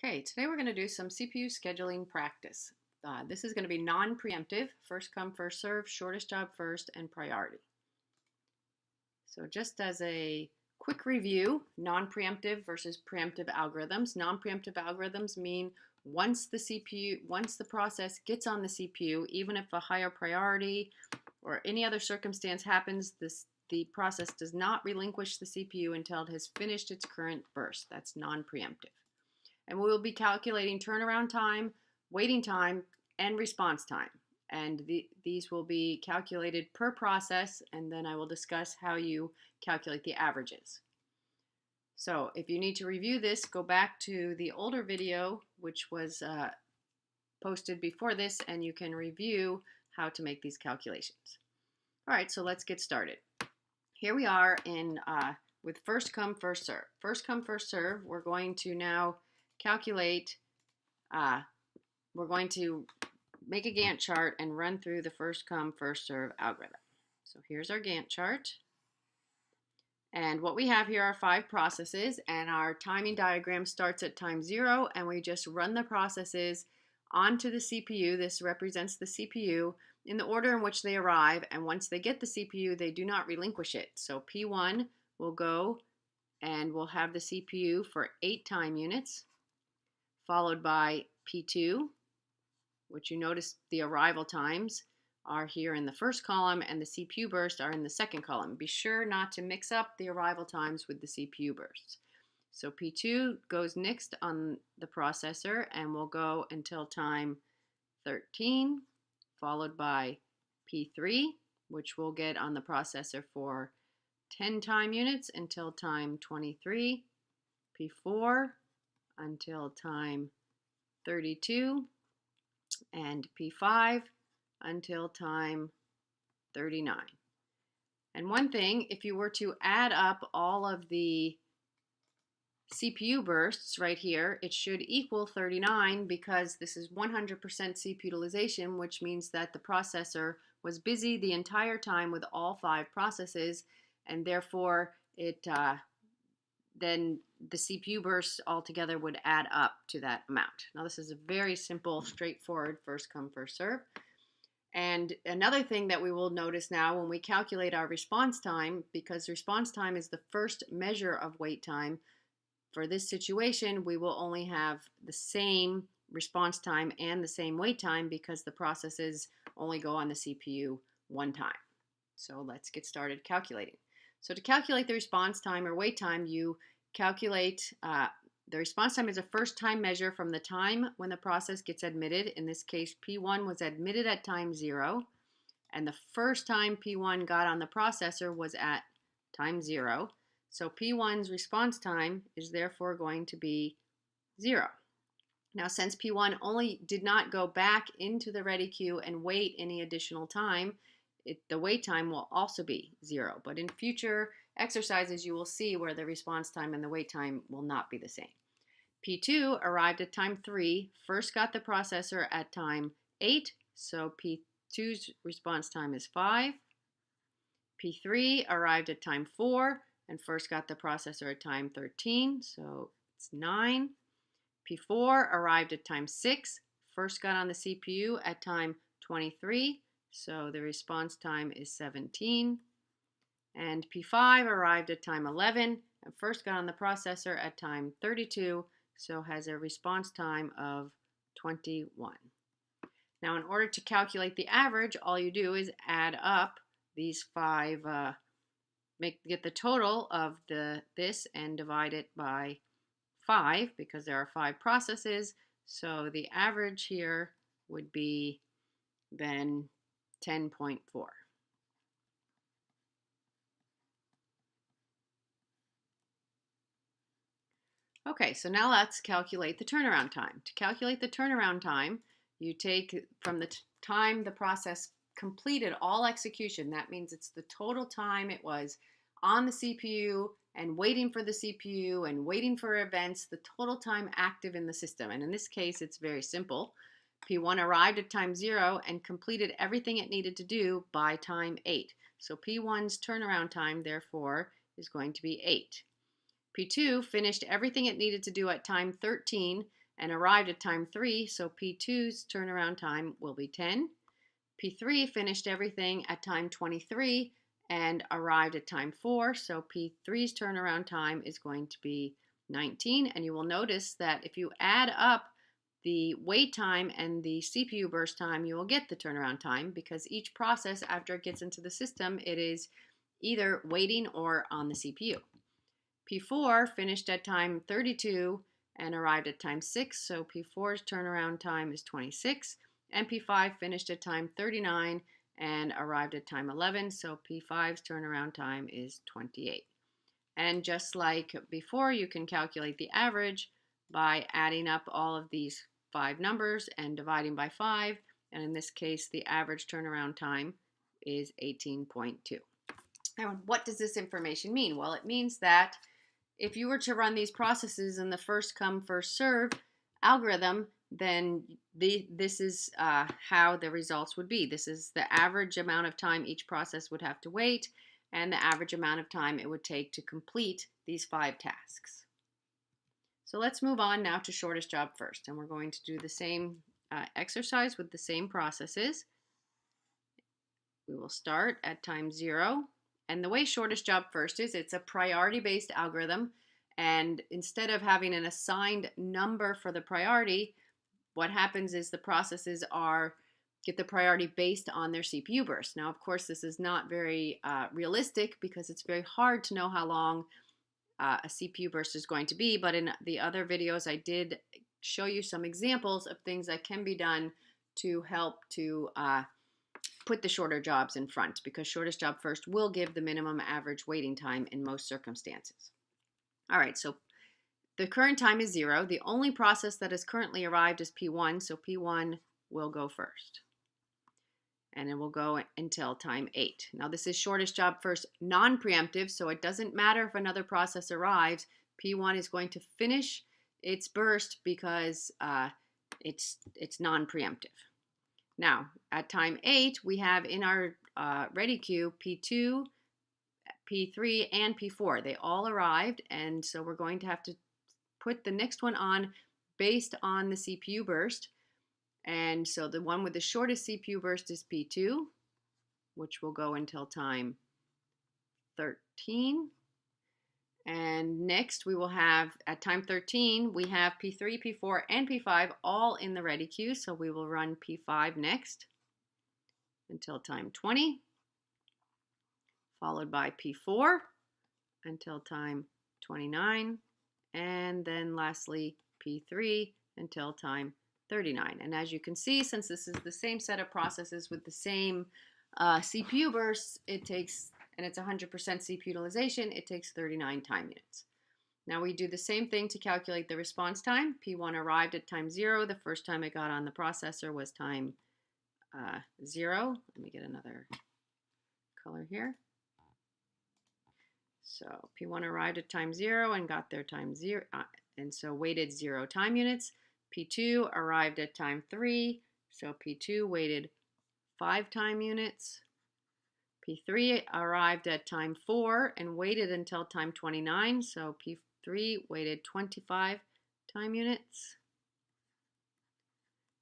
Okay, today we're going to do some CPU scheduling practice. This is going to be non-preemptive, first come, first serve, shortest job first, and priority. So just as a quick review, non-preemptive versus preemptive algorithms. Non-preemptive algorithms mean once the process gets on the CPU, even if a higher priority or any other circumstance happens, the process does not relinquish the CPU until it has finished its current burst. That's non-preemptive. And we will be calculating turnaround time, waiting time, and response time. And these will be calculated per process, and then I will discuss how you calculate the averages. So if you need to review this, go back to the older video, which was posted before this, and you can review how to make these calculations. All right, so let's get started. Here we are with first come, first serve. First come, first serve, we're going to now calculate, we're going to make a Gantt chart and run through the first come, first serve algorithm. So here's our Gantt chart. And what we have here are 5 processes, and our timing diagram starts at time 0, and we just run the processes onto the CPU. This represents the CPU in the order in which they arrive, and once they get the CPU, they do not relinquish it. So P1 will go and we'll have the CPU for 8 time units, followed by P2, which you notice the arrival times are here in the first column and the CPU burst are in the second column. Be sure not to mix up the arrival times with the CPU bursts. So P2 goes next on the processor and will go until time 13, followed by P3, which we'll get on the processor for 10 time units until time 23, P4 until time 32, and P5 until time 39. And one thing, if you were to add up all of the CPU bursts right here, it should equal 39 because this is 100% CPU utilization, which means that the processor was busy the entire time with all 5 processes, and therefore then the CPU bursts altogether would add up to that amount. Now this is a very simple, straightforward first come, first serve. And another thing that we will notice now when we calculate our response time, because response time is the first measure of wait time, for this situation we will only have the same response time and the same wait time because the processes only go on the CPU one time. So let's get started calculating. So to calculate the response time or wait time, you calculate the response time is a first time measure from the time when the process gets admitted. In this case, P1 was admitted at time 0, and the first time P1 got on the processor was at time 0. So P1's response time is therefore going to be 0. Now, since P1 only did not go back into the ready queue and wait any additional time, the wait time will also be 0. But in future exercises, you will see where the response time and the wait time will not be the same. P2 arrived at time 3, first got the processor at time 8, so P2's response time is 5. P3 arrived at time 4 and first got the processor at time 13, so it's 9. P4 arrived at time 6, first got on the CPU at time 23, so the response time is 17. And P5 arrived at time 11 and first got on the processor at time 32, so has a response time of 21. Now, in order to calculate the average, all you do is add up these 5, get the total of this and divide it by 5 because there are 5 processes. So the average here would be then 10.4. Okay, so now let's calculate the turnaround time. To calculate the turnaround time, you take from the time the process completed all execution. That means it's the total time it was on the CPU and waiting for the CPU and waiting for events, the total time active in the system. And in this case, it's very simple. P1 arrived at time 0 and completed everything it needed to do by time 8. So P1's turnaround time, therefore, is going to be 8. P2 finished everything it needed to do at time 13 and arrived at time 3, so P2's turnaround time will be 10. P3 finished everything at time 23 and arrived at time 4, so P3's turnaround time is going to be 19. And you will notice that if you add up the wait time and the CPU burst time, you will get the turnaround time, because each process, after it gets into the system, it is either waiting or on the CPU. P4 finished at time 32 and arrived at time 6, so P4's turnaround time is 26. And P5 finished at time 39 and arrived at time 11, so P5's turnaround time is 28. And just like before, you can calculate the average by adding up all of these 5 numbers and dividing by 5. And in this case, the average turnaround time is 18.2. Now, what does this information mean? Well, it means that if you were to run these processes in the first come, first serve algorithm, then this is how the results would be. This is the average amount of time each process would have to wait, and the average amount of time it would take to complete these 5 tasks. So let's move on now to shortest job first, and we're going to do the same exercise with the same processes. We will start at time 0, and the way shortest job first is, it's a priority-based algorithm, and instead of having an assigned number for the priority, what happens is the processes get the priority based on their CPU burst. Now, of course, this is not very realistic, because it's very hard to know how long a CPU burst is going to be, but in the other videos I did show you some examples of things that can be done to help to put the shorter jobs in front, because shortest job first will give the minimum average waiting time in most circumstances. All right, so the current time is 0. The only process that has currently arrived is P1, so P1 will go first. And it will go until time 8. Now, this is shortest job first non-preemptive, so it doesn't matter if another process arrives. P1 is going to finish its burst because it's non-preemptive. Now, at time 8, we have in our ready queue P2, P3, and P4. They all arrived, and so we're going to have to put the next one on based on the CPU burst. And so the one with the shortest CPU burst is P2, which will go until time 13. And next we will have, at time 13, we have P3, P4, and P5 all in the ready queue. So we will run P5 next until time 20, followed by P4 until time 29, and then lastly P3 until time 39. And as you can see, since this is the same set of processes with the same CPU bursts, it takes, and it's 100% CPU utilization, it takes 39 time units. Now we do the same thing to calculate the response time. P1 arrived at time 0. The first time it got on the processor was time 0. Let me get another color here. So P1 arrived at time 0 and got their time 0, and so waited 0 time units. P2 arrived at time 3, so P2 waited 5 time units. P3 arrived at time 4 and waited until time 29, so P3 waited 25 time units.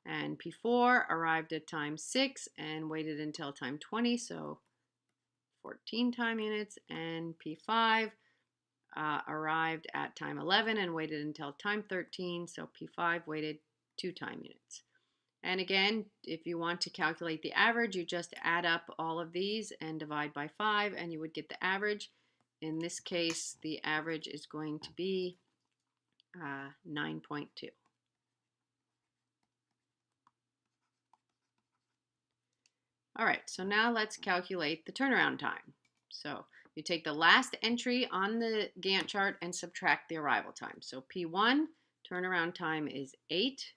And P4 arrived at time 6 and waited until time 20, so 14 time units. And P5 arrived at time 11 and waited until time 13, so P5 waited 2 time units. And again, if you want to calculate the average, you just add up all of these and divide by 5, and you would get the average. In this case, the average is going to be 9.2. All right, so now let's calculate the turnaround time. So you take the last entry on the Gantt chart and subtract the arrival time. So P1, turnaround time is 8.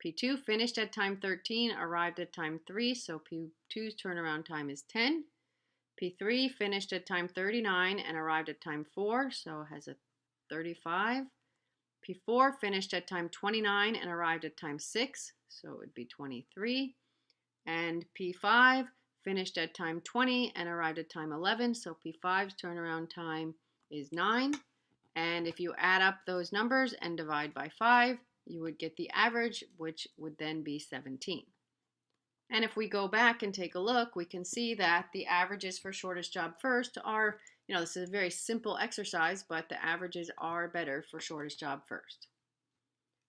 P2 finished at time 13, arrived at time 3, so P2's turnaround time is 10. P3 finished at time 39 and arrived at time 4, so has a 35. P4 finished at time 29 and arrived at time 6, so it would be 23. And P5 finished at time 20 and arrived at time 11, so P5's turnaround time is 9. And if you add up those numbers and divide by 5, you would get the average, which would then be 17. And if we go back and take a look, we can see that the averages for shortest job first are, this is a very simple exercise, but the averages are better for shortest job first.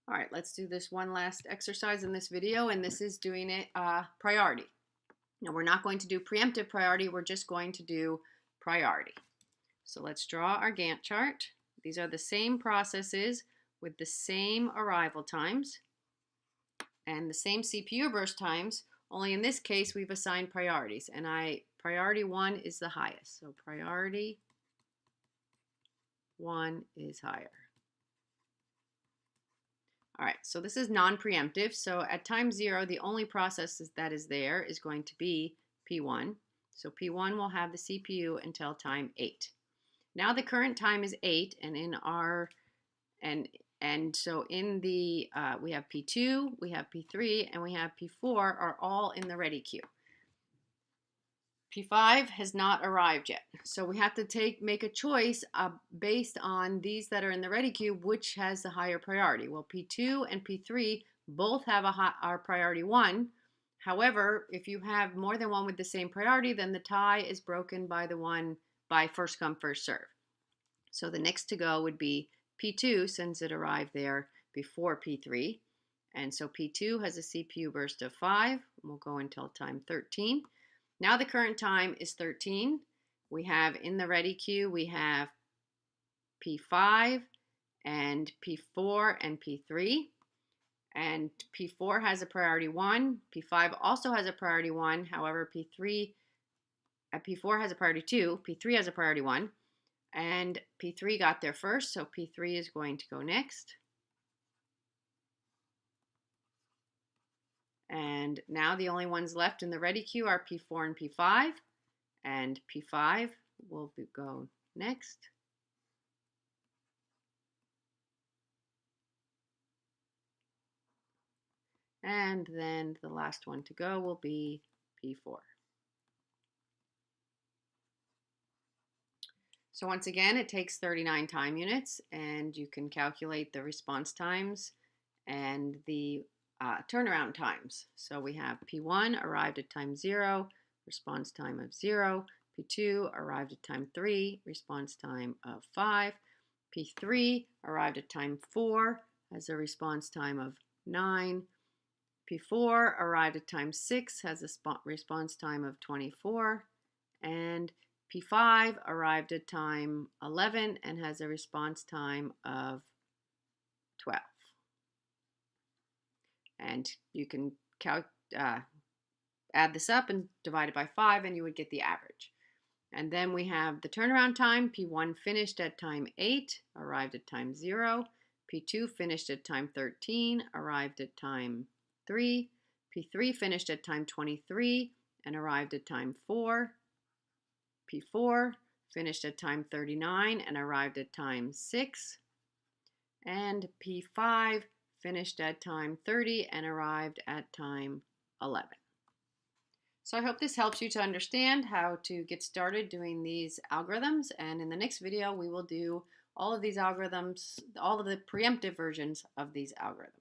All right, let's do this one last exercise in this video, and this is doing it priority. Now, we're not going to do preemptive priority, we're just going to do priority. So let's draw our Gantt chart. These are the same processes with the same arrival times and the same CPU burst times, only in this case we've assigned priorities, and priority 1 is the highest. So priority 1 is higher. All right, so this is non-preemptive. So at time 0, the only process that is there is going to be P1. So P1 will have the CPU until time 8. Now the current time is 8, and in our so in the we have P2, we have P3, and we have P4 are all in the ready queue. P5 has not arrived yet, so we have to make a choice based on these that are in the ready queue, which has the higher priority. Well, P2 and P3 both have our priority 1. However, if you have more than one with the same priority, then the tie is broken by the one by first come, first serve. So the next to go would be P2, since it arrived there before P3. And so P2 has a CPU burst of 5. We'll go until time 13. Now the current time is 13. We have in the ready queue, we have P5 and P4 and P3. And P4 has a priority 1. P5 also has a priority 1. However, P4 has a priority 2. P3 has a priority 1. And P3 got there first, so P3 is going to go next. And now the only ones left in the ready queue are P4 and P5. And P5 will go next. And then the last one to go will be P4. So once again, it takes 39 time units, and you can calculate the response times and the turnaround times. So we have P1 arrived at time 0, response time of 0. P2 arrived at time 3, response time of 5. P3 arrived at time 4, has a response time of 9. P4 arrived at time 6, has a response time of 24. And P5 arrived at time 11 and has a response time of 12. And you can add this up and divide it by 5, and you would get the average. And then we have the turnaround time. P1 finished at time 8, arrived at time 0. P2 finished at time 13, arrived at time 3. P3 finished at time 23 and arrived at time 4. P4 finished at time 39 and arrived at time 6. And P5 finished at time 30 and arrived at time 11. So I hope this helps you to understand how to get started doing these algorithms. And in the next video, we will do all of these algorithms, all of the preemptive versions of these algorithms.